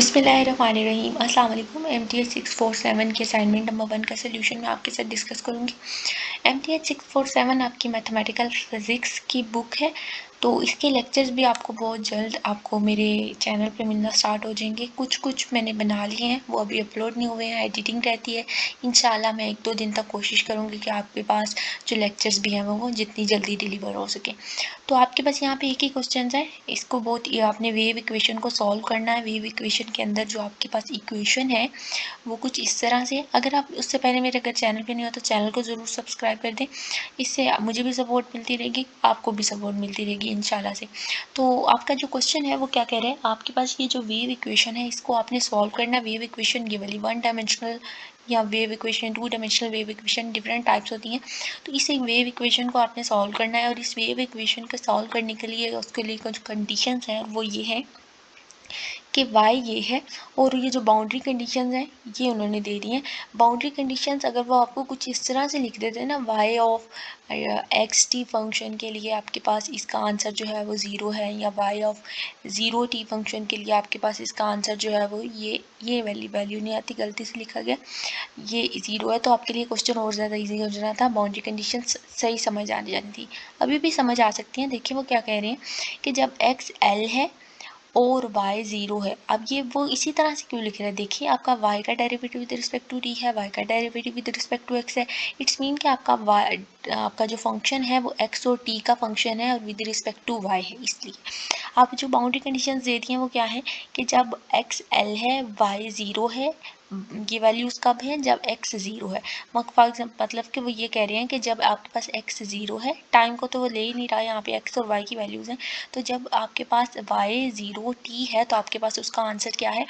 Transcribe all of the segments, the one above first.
बिस्मिल्लाहिर्रहमानिर्रहीम। अस्सलाम वालेकुम। MTH 647 के असाइनमेंट नंबर 1 का सोल्यूशन मैं आपके साथ डिस्कस करूँगी। MTH 647 आपकी मैथमेटिकल फिज़िक्स की बुक है, तो इसके लेक्चर्स भी आपको बहुत जल्द आपको मेरे चैनल पे मिलना स्टार्ट हो जाएंगे। कुछ मैंने बना लिए हैं, वो अभी अपलोड नहीं हुए हैं, एडिटिंग रहती है। इंशाल्लाह मैं 1-2 दिन तक कोशिश करूँगी कि आपके पास जो लेक्चर्स भी हैं वो जितनी जल्दी डिलीवर हो सके। तो आपके पास यहाँ पे एक ही क्वेश्चन है, इसको बहुत आपने वेव इक्वेशन को सॉल्व करना है। वेव इक्वेशन के अंदर जो आपके पास इक्वेशन है वो कुछ इस तरह से। अगर आप उससे पहले मेरे अगर चैनल पे नहीं हो तो चैनल को ज़रूर सब्सक्राइब कर दें, इससे मुझे भी सपोर्ट मिलती रहेगी, आपको भी सपोर्ट मिलती रहेगी इंशाल्लाह से। तो आपका जो क्वेश्चन है वो क्या कह रहे हैं, आपके पास ये जो वेव इक्वेशन है इसको आपने सॉल्व करना है। वेव इक्वेशन ये वाली 1 डायमेंशनल या wave equation, 2 dimensional wave equation different types होती हैं। तो इस एक वेव इक्वेशन को आपने सॉल्व करना है, और इस वेव इक्वेशन को सॉल्व करने के लिए उसके लिए कुछ कंडीशंस हैं, वो ये है कि y ये है और ये जो बाउंड्री कंडीशंस हैं ये उन्होंने दे दी हैं। बाउंड्री कंडीशंस अगर वो आपको कुछ इस तरह से लिख देते हैं ना, y of x T function के लिए आपके पास इसका आंसर जो है वो 0 है, या y ऑफ 0t फंक्शन के लिए आपके पास इसका आंसर जो है वो ये वैल्यू नहीं आती, गलती से लिखा गया, ये 0 है। तो आपके लिए क्वेश्चन और ज़्यादा ईजी हो जाना था, बाउंड्री कंडीशन सही समझ आ जाती थी। अभी भी समझ आ सकती हैं। देखिए वो क्या कह रहे हैं कि जब x l है और y 0 है। अब ये वो इसी तरह से क्यों लिख रहे हैं, देखिए आपका y का derivative with respect to t है, y का derivative with respect to x है। इट्स मीन कि आपका जो फंक्शन है वो x और t का फंक्शन है और विद रिस्पेक्ट टू y है। इसलिए आप जो बाउंड्री कंडीशंस दे दी हैं वो क्या है कि जब x l है, y 0 है, ये वैल्यूज़ कब हैं, जब x 0 है। मतलब कि वो ये कह रहे हैं कि जब आपके पास x 0 है, टाइम को तो वो ले ही नहीं रहा, यहाँ पे x और y की वैल्यूज़ हैं, तो जब आपके पास y 0t है तो आपके पास उसका आंसर क्या है,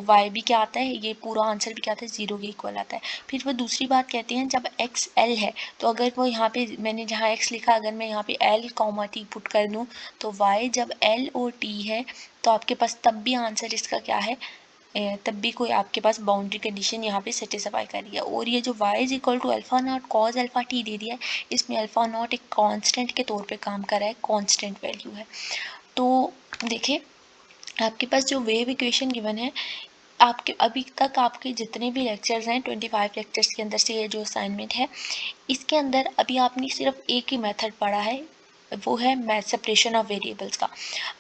y भी क्या आता है, ये पूरा आंसर भी क्या आता है, 0 के इक्वल आता है। फिर वो दूसरी बात कहते हैं जब x l है, तो अगर वो यहाँ पे मैंने जहाँ x लिखा, अगर मैं यहाँ पे l, t पुट कर दूँ तो y जब l और t है तो आपके पास तब भी आंसर इसका क्या है, तब भी कोई आपके पास बाउंड्री कंडीशन यहाँ पे सेटिस्फाई कर रही है। और ये जो y is equal to alpha naught cos alpha t दे दिया है, इसमें अल्फा नॉट एक कांस्टेंट के तौर पे काम कर रहा है, कांस्टेंट वैल्यू है। तो देखिए आपके पास जो वेव इक्वेशन गिवन है, आपके अभी तक आपके जितने भी लेक्चर्स हैं 25 लेक्चर्स के अंदर से ये जो असाइनमेंट है, इसके अंदर अभी आपने सिर्फ एक ही मेथड पढ़ा है, वो है मैथ सेपरेशन ऑफ वेरिएबल्स का।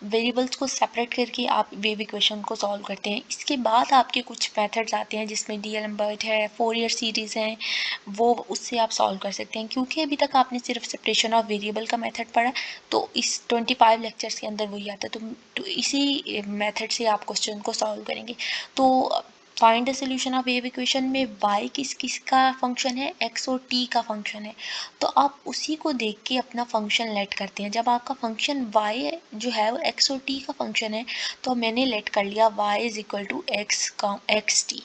वेरिएबल्स को सेपरेट करके आप वेव इक्वेशन को सॉल्व करते हैं। इसके बाद आपके कुछ मेथड्स आते हैं जिसमें डीएलएम्बर्ट है, फोरियर सीरीज़ हैं, वो उससे आप सॉल्व कर सकते हैं। क्योंकि अभी तक आपने सिर्फ सेपरेशन ऑफ वेरिएबल का मेथड पढ़ा, तो इस 25 लेक्चर्स के अंदर वही आता है, तो इसी मेथड से आप क्वेश्चन को सॉल्व करेंगे। तो find the solution of wave equation में y किस का फंक्शन है, x और t का फंक्शन है, तो आप उसी को देख के अपना फंक्शन लेट करते हैं। जब आपका फंक्शन y जो है वो x और t का फंक्शन है, तो मैंने लेट कर लिया y is equal to x t.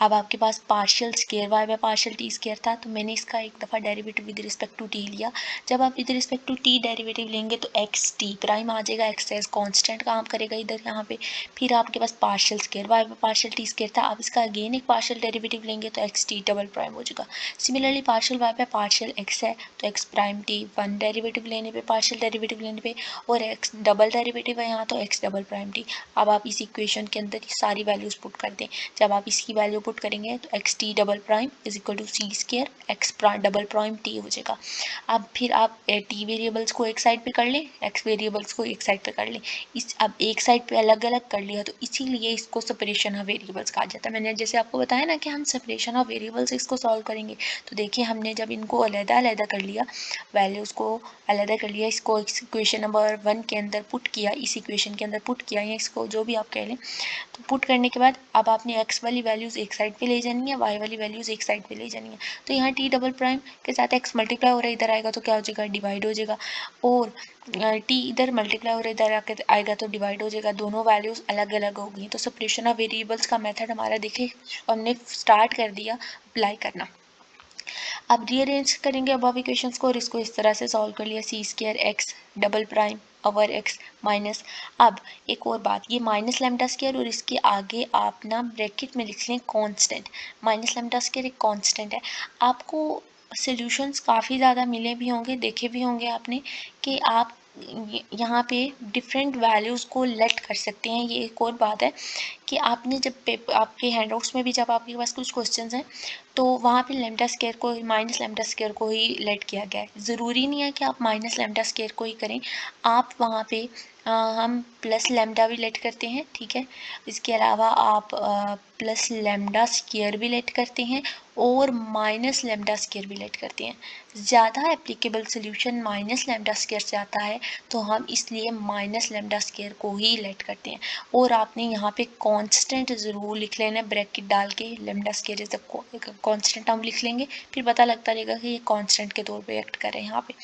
अब आपके पास partial square y by partial t square था, तो मैंने इसका एक दफ़ा derivative with respect to t लिया। जब आप with respect to t derivative लेंगे तो एक्स टी प्राइम आ जाएगा, एक्स एज कॉन्स्टेंट काम करेगा इधर यहाँ पे। फिर आपके पास partial square y by partial t square था, आप इसका अगेन एक पार्शियल डेरिवेटिव लेंगे तो एक्स टी डबल प्राइम हो जाएगा। Similarly partial y by partial x है तो ex prime T, one derivative लेने पे, पार्शियल डेरिवेटिव लेने पे, और एक्स डबल डेरिवेटिव है यहाँ तो एक्स डबल प्राइम टी। अब आप इस इक्वेशन के अंदर सारी वैल्यूज पुट कर दें। जब आप इसकी वैल्यू पुट करेंगे तो x t double prime is equal to c square x double prime t हो जाएगा। अब फिर आप टी वेरिएबल्स को एक साइड पे कर लें, एक्स वेरिएबल्स को एक साइड पे कर लें। इस अब एक साइड पे अलग अलग कर लिया तो इसीलिए इसको सेपरेशन ऑफ वेरिएबल्स कहा जाता है। मैंने जैसे आपको बताया ना कि हम सेपरेशन ऑफ वेरिएबल्स इसको सॉल्व करेंगे, तो देखिए हमने जब इनको अलग-अलग कर लिया, वैल्यूज़ को अलग कर लिया, इसको इक्वेशन नंबर 1 के अंदर पुट किया, इस इक्वेशन के अंदर पुट किया, या इसको जो भी आप कह लें, तो पुट करने के बाद अब आपने x वाली वैल्यूज़ एक साइड पे ले जानी है, y वाली वैल्यूज़ एक साइड पे ले जानी है। तो यहाँ t डबल प्राइम के साथ x मल्टीप्लाई हो रहा है, इधर आएगा तो क्या हो जाएगा, डिवाइड हो जाएगा, और t इधर मल्टीप्लाई हो रहा है, इधर आके आएगा तो डिवाइड हो जाएगा, दोनों वैल्यूज़ अलग अलग हो गई। तो सेपरेशन ऑफ वेरिएबल्स का मेथड हमारा देखिए हमने स्टार्ट कर दिया अप्लाई करना। अब रीअरेंज करेंगे अब इक्वेशंस को और इसको इस तरह से सॉल्व कर लिया, c square x double prime over x minus. अब एक और बात, ये माइनस लैम्डा स्क्वायर और इसके आगे आप ना ब्रैकेट में लिख लें कांस्टेंट। माइनस लैम्डा स्क्वायर एक कांस्टेंट है। आपको सॉल्यूशंस काफ़ी ज़्यादा मिले भी होंगे, देखे भी होंगे आपने कि आप यहाँ पे डिफरेंट वैल्यूज़ को लेट कर सकते हैं। ये एक और बात है कि आपने जब आपके हैंडआउट्स में भी जब आपके पास कुछ क्वेश्चंस हैं तो वहाँ पे लैम्डा स्क्वायर को माइनस लैम्डा स्क्वायर को ही लेट किया गया है। ज़रूरी नहीं है कि आप माइनस लैम्डा स्क्वायर को ही करें, आप वहाँ पे हम प्लस लैम्डा भी लेट करते हैं, ठीक है। इसके अलावा आप प्लस लैम्डा स्क्वायर भी लेट करते हैं और माइनस लैम्डा स्क्वायर भी लेट करते हैं। ज़्यादा applicable solution minus lambda square से आता है तो हम इसलिए माइनस लैम्डा स्क्वायर को ही लेट करते हैं। और आपने यहाँ पे कांस्टेंट ज़रूर लिख लेना है ब्रैकेट डाल के, लैम्डा स्क्वायर इज कांस्टेंट हम लिख लेंगे, फिर पता लगता रहेगा कि ये कांस्टेंट के तौर पे एक्ट कर रहे हैं यहाँ पे,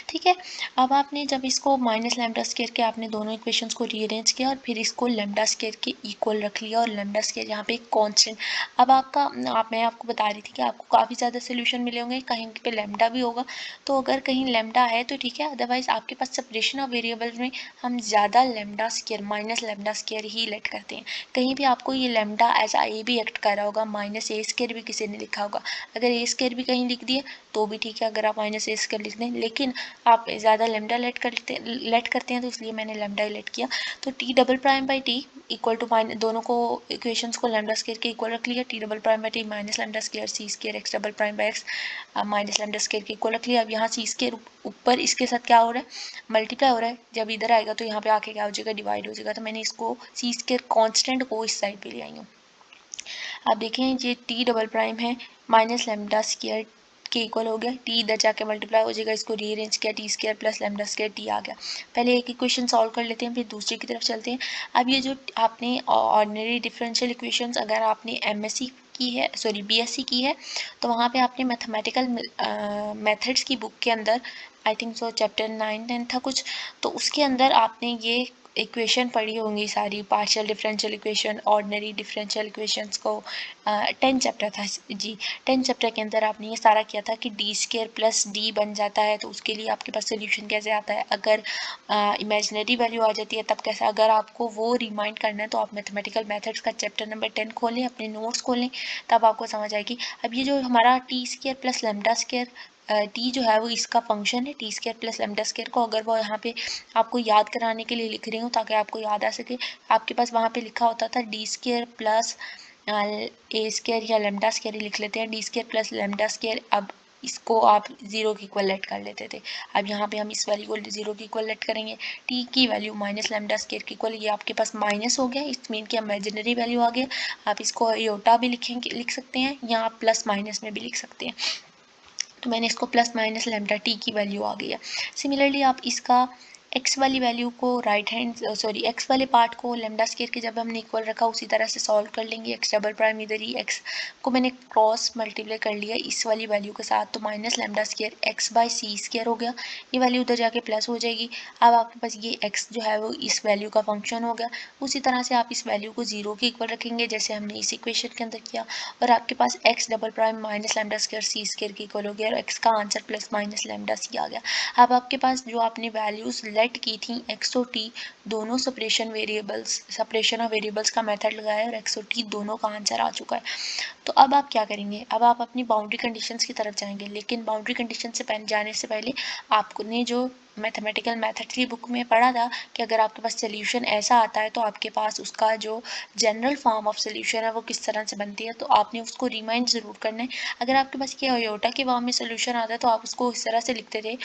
ठीक है। अब आपने जब इसको माइनस लैम्डा स्क्वायर के आपने दोनों इक्वेशंस को रीअरेंज किया और फिर इसको लैम्डा स्क्वायर के इक्वल रख लिया और लैम्डा स्क्वायर यहाँ पे एक कांस्टेंट। अब मैं आपको बता रही थी कि आपको काफ़ी ज़्यादा सोल्यूशन मिले होंगे, कहीं पे लैम्डा भी होगा, तो अगर कहीं लैम्डा है तो ठीक है, अदरवाइज आपके पास सेपरेशन ऑफ वेरिएबल्स में हम ज़्यादा lambda square minus lambda square ही लेट करते हैं। कहीं भी आपको ये लैम्डा एज ए भी एक्ट कर रहा होगा, माइनस ए स्क्वायर भी किसी ने लिखा होगा, अगर ए स्क्वायर भी कहीं लिख दिया तो भी ठीक है, अगर आप माइनस ए स्क्वायर लिख दें, लेकिन आप ज़्यादा लैम्डा लेट करते हैं तो इसलिए मैंने लैम्डा ही लेट किया। तो t double prime by t equal to दोनों को इक्वेशंस को लैम्डा स्क्वायर के इक्वल रख लिया, t double prime by t minus lambda square c square x double prime by x minus lambda square के equal रख लिया। अब यहाँ सी स्क्वायर ऊपर इसके साथ क्या हो रहा है, मल्टीप्लाई हो रहा है, जब इधर आएगा तो यहाँ पे आके क्या हो जाएगा, डिवाइड हो जाएगा। तो मैंने इसको सी स्क्वायर कांस्टेंट को इस साइड पे ले आई हूँ। आप देखें ये टी डबल प्राइम है माइनस लैम्डा स्क्वायर के इक्वल हो गया, टी इधर जाके मल्टीप्लाई हो जाएगा, इसको रीअरेंज किया, t square plus lambda square t आ गया। पहले एक इक्वेशन सॉल्व कर लेते हैं फिर दूसरी की तरफ चलते हैं। अब ये जो आपने ऑर्डिनरी डिफरेंशियल इक्वेशंस अगर आपने एमएससी की है, सॉरी बीएससी की है, तो वहाँ पे आपने मैथमेटिकल मेथड्स की बुक के अंदर आई थिंक सो चैप्टर 9-10 था कुछ, तो उसके अंदर आपने ये इक्वेशन पढ़ी होंगी सारी, partial differential equation, ordinary differential equations को 10 चैप्टर था जी, 10 चैप्टर के अंदर आपने ये सारा किया था कि डी स्क्वायर प्लस डी बन जाता है, तो उसके लिए आपके पास सोल्यूशन कैसे आता है, अगर इमेजिनरी वैल्यू आ जाती है तब कैसे। अगर आपको वो रिमाइंड करना है तो आप मैथमेटिकल मेथड्स का चैप्टर नंबर 10 खोलें, अपने नोट्स खोलें, तब आपको समझ आएगी। अब ये जो हमारा T square plus lambda square T जो है वो इसका फंक्शन है, T square plus lambda square को अगर वो यहाँ पे आपको याद कराने के लिए लिख रही हूँ ताकि आपको याद आ सके, आपके पास वहाँ पे लिखा होता था डी स्क्वायर प्लस ए स्क्वायर या लैम्डा स्क्वायर ही लिख लेते हैं, D square plus lambda square. अब इसको आप ज़ीरो की इक्वल लेट कर लेते थे, अब यहाँ पे हम इस वैल्यू को ज़ीरो की इक्वल लेट करेंगे, टी की वैल्यू माइनस लैम्डा स्क्वायर की इक्वल, ये आपके पास माइनस हो गया, इस मीन की इमेजिनरी वैल्यू आ गया। आप इसको आयोटा भी लिख सकते हैं या आप प्लस माइनस में भी लिख सकते हैं, तो मैंने इसको प्लस माइनस लैम्डा टी की वैल्यू आ गई है। सिमिलरली आप इसका एक्स वाली वैल्यू को राइट हैंड सॉरी एक्स वाले पार्ट को लैम्डा स्क्वायर के जब हमने इक्वल रखा उसी तरह से सॉल्व कर लेंगे। एक्स डबल प्राइम इधर ही एक्स को मैंने क्रॉस मल्टीप्लाई कर लिया इस वाली वैल्यू के साथ, तो minus lambda square x by c square हो गया, ये वैल्यू उधर जाके प्लस हो जाएगी। अब आपके पास ये एक्स जो है वो इस वैल्यू का फंक्शन हो गया, उसी तरह से आप इस वैल्यू को जीरो के इक्वल रखेंगे जैसे हमने इस इक्वेशन के अंदर किया, और आपके पास x double prime minus lambda square c square के इक्वल हो गया और एक्स का answer plus minus lambda c आ गया। अब आपके पास जो आपने वैल्यूज लेट की थी एक्स और टी, दोनों सेपरेशन ऑफ वेरिएबल्स का मेथड लगाया और एक्स और टी दोनों का आंसर आ चुका है। तो अब आप क्या करेंगे, अब आप अपनी बाउंड्री कंडीशंस की तरफ जाएंगे, लेकिन बाउंड्री कंडीशन से जाने से पहले आपने जो मैथमेटिकल मेथड्स की बुक में पढ़ा था कि अगर आपके पास सोल्यूशन ऐसा आता है तो आपके पास उसका जो जनरल फॉर्म ऑफ सोल्यूशन है वो किस तरह से बनती है, तो आपने उसको रिमाइंड ज़रूर करना है। अगर आपके पास ये आयोटा के फॉर्म में सोल्यूशन आता है तो आप उसको इस तरह से लिखते थे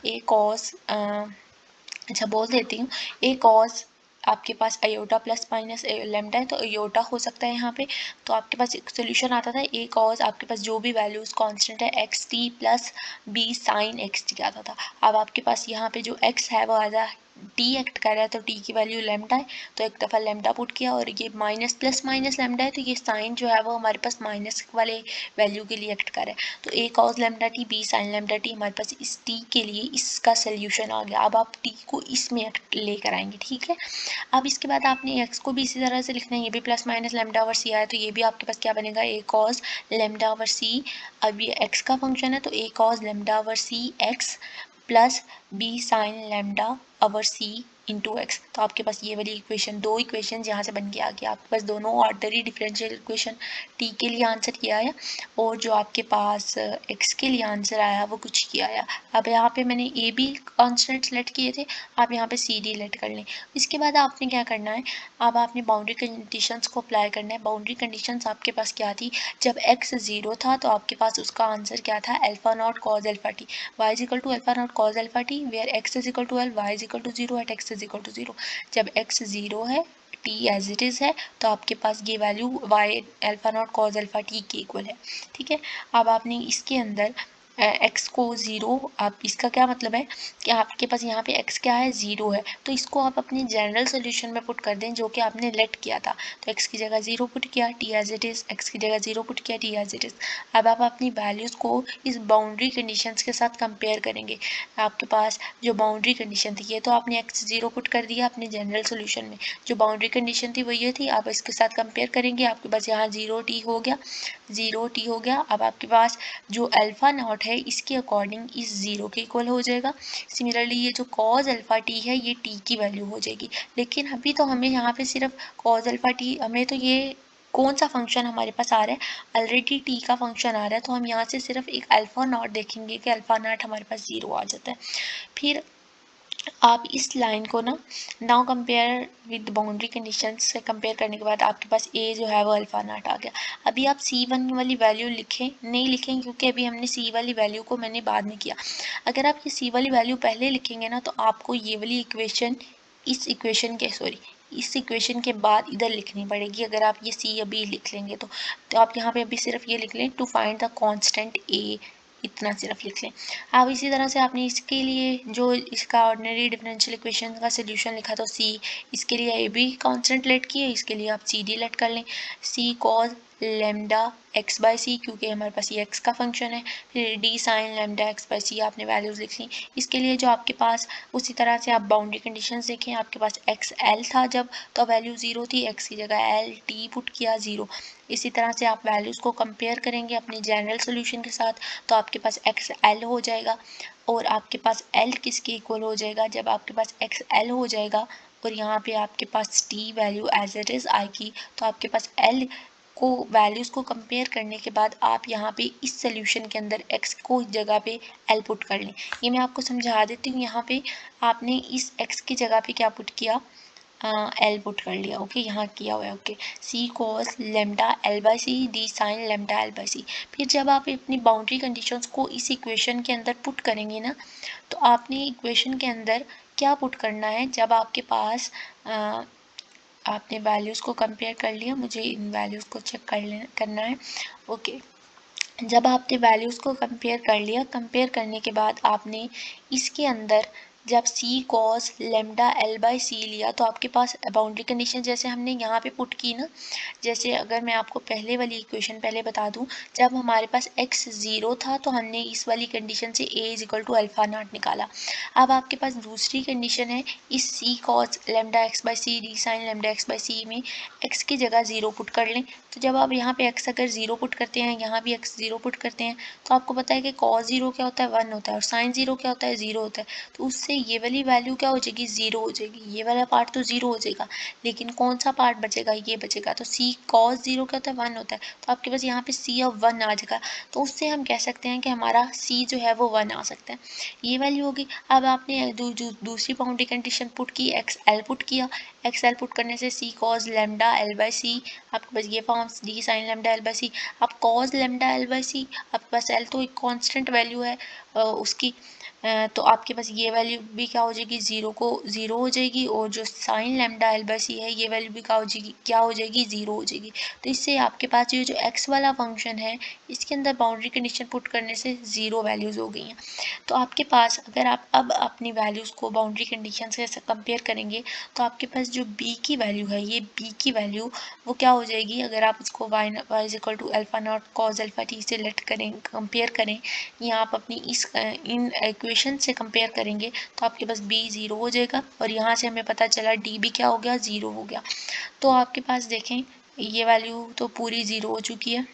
ए कॉस, अच्छा बोल देती हूँ, ए कॉस आपके पास आयोटा प्लस माइनस लैम्डा है तो आयोटा हो सकता है यहाँ पे, तो आपके पास एक सोल्यूशन आता था ए कॉस, आपके पास जो भी वैल्यूज कांस्टेंट है X T plus B sine X T आता था। अब आपके पास यहाँ पे जो एक्स है वो आधा टी एक्ट कर रहा है तो टी की वैल्यू लैम्डा है, तो एक दफ़ा लैम्डा पुट किया, और ये माइनस प्लस माइनस लैम्डा है तो ये साइन जो है वो हमारे पास माइनस वाले वैल्यू के लिए एक्ट कर रहा है, तो a cos lambda t b sine lambda t हमारे पास इस टी के लिए इसका सोल्यूशन आ गया। अब आप टी को इसमें लेकर आएंगे, ठीक है। अब इसके बाद आपने एक्स को भी इसी तरह से लिखना है, ये भी plus minus lambda over c आया तो ये भी आपके पास क्या बनेगा, a cos lambda over c. अब ये एक्स का फंक्शन है तो a cos lambda over c x plus B sine lambda over c into x. तो आपके पास ये वाली इक्वेशन, दो इक्वेशन यहाँ से बन के आ गया। आपके पास दोनों ऑर्डिनरी डिफरेंशियल इक्वेशन टी के लिए आंसर किया आया और जो आपके पास एक्स के लिए आंसर आया वो कुछ किया आया। अब यहाँ पे मैंने ए बी कॉन्स्टेंट सेलेक्ट किए थे, आप यहाँ पे सी डी लेट कर लें। इसके बाद आपने क्या करना है, अब आपने बाउंड्री कंडीशंस को अप्लाई करना है। बाउंड्री कंडीशंस आपके पास क्या थी, जब एक्स 0 था तो आपके पास उसका आंसर क्या था, alpha naught cos alpha T, Y is equal to alpha naught cos alpha T where X is equal to L, Y is equal to 0 at X is equal to 0। जब x 0 है, T as it is है, तो आपके पास ये value Y alpha naught cos alpha T के equal है। ठीक है, अब आपने इसके अंदर एक्स को 0, आप इसका क्या मतलब है कि आपके पास यहाँ पे एक्स क्या है, 0 है, तो इसको आप अपने जनरल सोल्यूशन में पुट कर दें जो कि आपने लेट किया था। तो एक्स की जगह 0 पुट किया, T as it is, X की जगह 0 पुट किया, टी एज इट इज़। अब आप अपनी वैल्यूज़ को इस बाउंड्री कंडीशंस के साथ कंपेयर करेंगे। आपके पास जो बाउंड्री कंडीशन थी ये तो आपने एक्स 0 पुट कर दिया अपने जनरल सोल्यूशन में, जो बाउंड्री कंडीशन थी वो ये थी, आप इसके साथ कंपेयर करेंगे, आपके पास यहाँ 0 टी हो गया, 0 टी हो गया। अब आपके पास जो अल्फा नॉट है इसके अकॉर्डिंग इस 0 के इक्वल हो जाएगा। सिमिलरली ये जो कॉज अल्फा टी है ये टी की वैल्यू हो जाएगी। लेकिन अभी तो हमें यहाँ पे सिर्फ कॉज अल्फा टी, हमें तो ये कौन सा फंक्शन हमारे पास आ रहा है, ऑलरेडी टी का फंक्शन आ रहा है, तो हम यहाँ से सिर्फ एक अल्फा नॉट देखेंगे कि अल्फा नॉट हमारे पास 0 आ जाता है। फिर आप इस लाइन को ना now compare with boundary conditions से कंपेयर करने के बाद आपके पास ए जो है वो अल्फा नॉट आ गया। अभी आप C1 वाली वैल्यू लिखें, नहीं लिखें क्योंकि अभी हमने C वाली वैल्यू को मैंने बाद में किया। अगर आप ये C वाली वैल्यू पहले लिखेंगे ना तो आपको ये वाली इक्वेशन इस इक्वेशन के बाद इधर लिखनी पड़ेगी। अगर आप ये C अभी लिख लेंगे तो आप यहाँ पे अभी सिर्फ ये लिख लें, to find the constant A, इतना सिर्फ लिख लें। अब इसी तरह से आपने इसके लिए जो इसका ऑर्डिनरी डिफरेंशियल इक्वेशन का सोल्यूशन लिखा तो सी, इसके लिए ए बी कांस्टेंट लेट किए, इसके लिए आप सी डी लेट कर लें, c cos lambda x by c, क्योंकि हमारे पास ये एक्स का फंक्शन है। फिर d sine lambda x by c आपने वैल्यूज़ लिख ली। इसके लिए जो आपके पास उसी तरह से आप बाउंड्री कंडीशंस देखें, आपके पास एक्स एल था जब तो वैल्यू 0 थी, एक्स की जगह एल टी पुट किया 0। इसी तरह से आप वैल्यूज़ को कंपेयर करेंगे अपने जनरल सोल्यूशन के साथ, तो आपके पास एक्स एल हो जाएगा और आपके पास एल किसके इक्वल हो जाएगा, जब आपके पास एक्स एल हो जाएगा और यहाँ पे आपके पास t value as it is आएगी, तो आपके पास एल को वैल्यूज़ को कंपेयर करने के बाद आप यहाँ पे इस सोल्यूशन के अंदर x को जगह पे l पुट कर लें। ये मैं आपको समझा देती हूँ। यहाँ पे आपने इस x की जगह पे क्या पुट किया, l पुट कर लिया। ओके, यहाँ किया हुआ है। Okay, c cos lambda l by c, d sine lambda l by c. फिर जब आप अपनी बाउंड्री कंडीशंस को इस इक्वेशन के अंदर पुट करेंगे ना, तो आपने इक्वेशन के अंदर क्या पुट करना है, जब आपके पास आपने वैल्यूज़ को कंपेयर कर लिया, मुझे इन वैल्यूज़ को चेक करना है। ओके, जब आपने वैल्यूज़ को कंपेयर कर लिया, कंपेयर करने के बाद आपने इसके अंदर जब c cos lambda l by c लिया, तो आपके पास बाउंड्री कंडीशन जैसे हमने यहाँ पे पुट की ना, जैसे अगर मैं आपको पहले वाली इक्वेशन पहले बता दूँ, जब हमारे पास x 0 था तो हमने इस वाली कंडीशन से a is equal to alpha naught निकाला। अब आपके पास दूसरी कंडीशन है, इस c cos lambda x by c, d sine lambda x by c में x की जगह 0 पुट कर लें। तो जब आप यहाँ पे x अगर 0 पुट करते हैं, यहाँ भी x 0 पुट करते हैं, तो आपको पता है कि cos 0 क्या होता है, 1 होता है, और sin 0 क्या होता है, 0 होता है। तो उससे ये वाली वैल्यू क्या हो जाएगी, 0 हो जाएगी। ये वाला पार्ट तो 0 हो जाएगा, लेकिन कौन सा पार्ट बचेगा, ये बचेगा। तो c cos 0 क्या होता है, 1 होता है, तो आपके पास यहाँ पे c ऑफ 1 आ जाएगा। तो उससे हम कह सकते हैं कि हमारा c जो है वो 1 आ सकता है। ये वैल्यू होगी। अब आपने दूसरी बाउंड्री कंडीशन पुट की, एक्स एल पुट किया, एक्स एल पुट करने से c cos lambda l by c, आपके पास ये forms d sine lambda l by c. अब cos lambda l by c, आपके पास एल तो एक कांस्टेंट वैल्यू है उसकी, तो आपके पास ये वैल्यू भी क्या हो जाएगी, 0 हो जाएगी, और जो साइन लेमडा एल बाई सी है ये वैल्यू भी क्या हो जाएगी 0 हो जाएगी। तो इससे आपके पास ये जो एक्स वाला फंक्शन है इसके अंदर बाउंड्री कंडीशन पुट करने से 0 वैल्यूज़ हो गई हैं। तो आपके पास अगर आप अब अपनी वैल्यूज़ को बाउंड्री कंडीशन से कंपेयर करेंगे, तो आपके पास जो b की वैल्यू है, ये b की वैल्यू वो क्या हो जाएगी, अगर आप इसको y is equal to alpha naught cos alpha T से लेट करें, कंपेयर करें, या आप अपनी इन इक्वेशन से कंपेयर करेंगे, तो आपके पास b 0 हो जाएगा, और यहाँ से हमें पता चला d भी क्या हो गया, 0 हो गया। तो आपके पास देखें ये वैल्यू तो पूरी 0 हो चुकी है।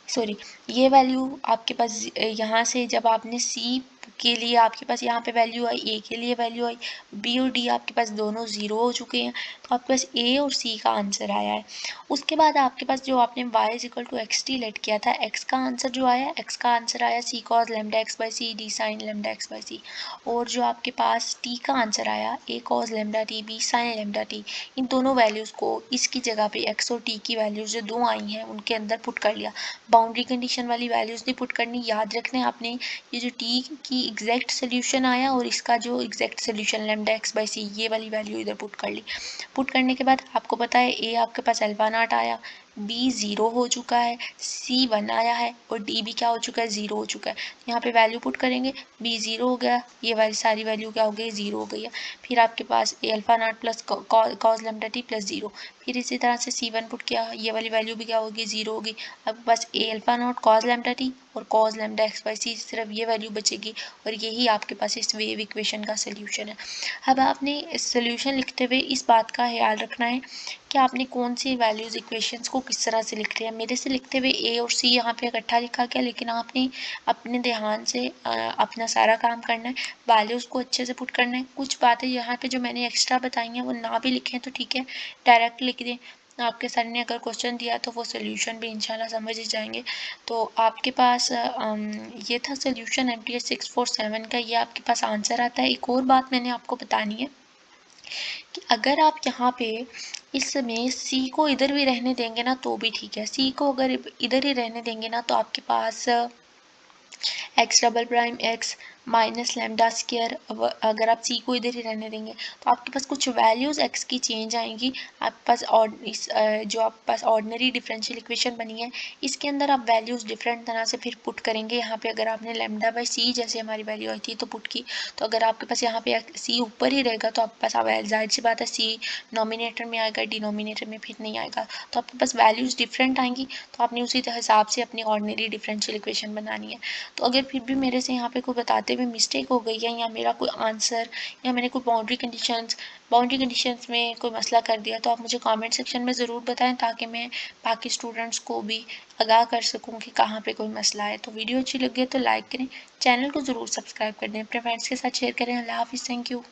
सॉरी, ये वैल्यू आपके पास यहाँ से जब आपने c के लिए आपके पास यहाँ पे वैल्यू आई, ए के लिए वैल्यू आई, बी और डी आपके पास दोनों ज़ीरो हो चुके हैं, तो आपके पास ए और सी का आंसर आया है। उसके बाद आपके पास जो आपने y is equal to x T let किया था, एक्स का आंसर जो आया, एक्स का आंसर आया c cos lambda x by c d sine lambda x by c, और जो आपके पास टी का आंसर आया a cos lambda t b sine lambda t, इन दोनों वैल्यूज़ को इसकी जगह पे एक्स और टी की वैल्यूज़ जो दो आई हैं उनके अंदर पुट कर लिया। बाउंड्री कंडीशन वाली वैल्यूज़ नहीं पुट करनी, याद रखना है आपने, ये जो टी की एग्जैक्ट सोल्यूशन आया और इसका जो exact solution lambda x by c, ये वाली वैल्यू इधर पुट कर ली। पुट करने के बाद आपको पता है ए आपके पास अल्फा नॉट आया, बी ज़ीरो हो चुका है, सी वन आया है और डी भी क्या हो चुका है, ज़ीरो हो चुका है। यहाँ पे वैल्यू पुट करेंगे, बी ज़ीरो हो गया, ये वाली सारी वैल्यू क्या हो गई, ज़ीरो हो गई है। फिर आपके पास a alpha naught plus cos lambda t plus zero, फिर इसी तरह से सी वन पुट किया, ये वाली वैल्यू भी क्या होगी, ज़ीरो होगी। अब बस a alpha naught cos lambda t और cos lambda x by c, सिर्फ ये वैल्यू बचेगी और यही आपके पास इस वेव इक्वेशन का सोल्यूशन है। अब आपने सोल्यूशन लिखते हुए इस बात का ख्याल रखना है कि आपने कौन सी वैल्यूज़ इक्वेशंस को किस तरह से लिख रहे हैं। मेरे से लिखते हुए ए और सी यहाँ पे इकट्ठा लिखा गया, लेकिन आपने अपने ध्यान से अपना सारा काम करना है, वैल्यूज़ को अच्छे से पुट करना है। कुछ बातें यहाँ पे जो मैंने एक्स्ट्रा बताई हैं वो ना भी लिखें तो ठीक है, डायरेक्ट लिख दें। आपके सर ने अगर क्वेश्चन दिया तो वो सोल्यूशन भी इंशाल्लाह समझ ही जाएंगे। तो आपके पास ये था सोल्यूशन MTH 647 का, ये आपके पास आंसर आता है। एक और बात मैंने आपको बतानी है कि अगर आप यहाँ पे इसमें सी को इधर भी रहने देंगे ना तो भी ठीक है, सी को अगर इधर ही रहने देंगे ना तो आपके पास x double prime x minus lambda square, अगर आप सी को इधर ही रहने देंगे तो आपके पास कुछ वैल्यूज़ एक्स की चेंज आएंगी। आपके पास जो आपके पास ऑर्डिनरी डिफरेंशियल इक्वेशन बनी है इसके अंदर आप वैल्यूज़ डिफरेंट तरह से फिर पुट करेंगे। यहाँ पे अगर आपने लेमडा बाई सी जैसे हमारी वैल्यू आई थी तो पुट की, तो अगर आपके पास यहाँ पे सी ऊपर ही रहेगा तो आपके पास जाहिर सी बात है सी नॉमिनेटर में आएगा, डिनोमिनेटर में फिर नहीं आएगा, तो आपके पास वैल्यूज़ डिफरेंट आएंगी, तो आपने उसी हिसाब से अपनी ऑर्डिनरी डिफरेंशियल इक्वेशन बनानी है। तो अगर फिर भी मेरे से यहाँ पे कोई बताते हुए मिस्टेक हो गई है या मेरा कोई आंसर या मैंने कोई बाउंड्री कंडीशंस में कोई मसला कर दिया तो आप मुझे कमेंट सेक्शन में ज़रूर बताएं ताकि मैं बाकी स्टूडेंट्स को भी आगाह कर सकूं कि कहाँ पे कोई मसला है। तो वीडियो अच्छी लगी है तो लाइक करें, चैनल को ज़रूर सब्सक्राइब कर दें, अपने फ्रेंड्स के साथ शेयर करें। अल्लाह हाफिज़, थैंक यू।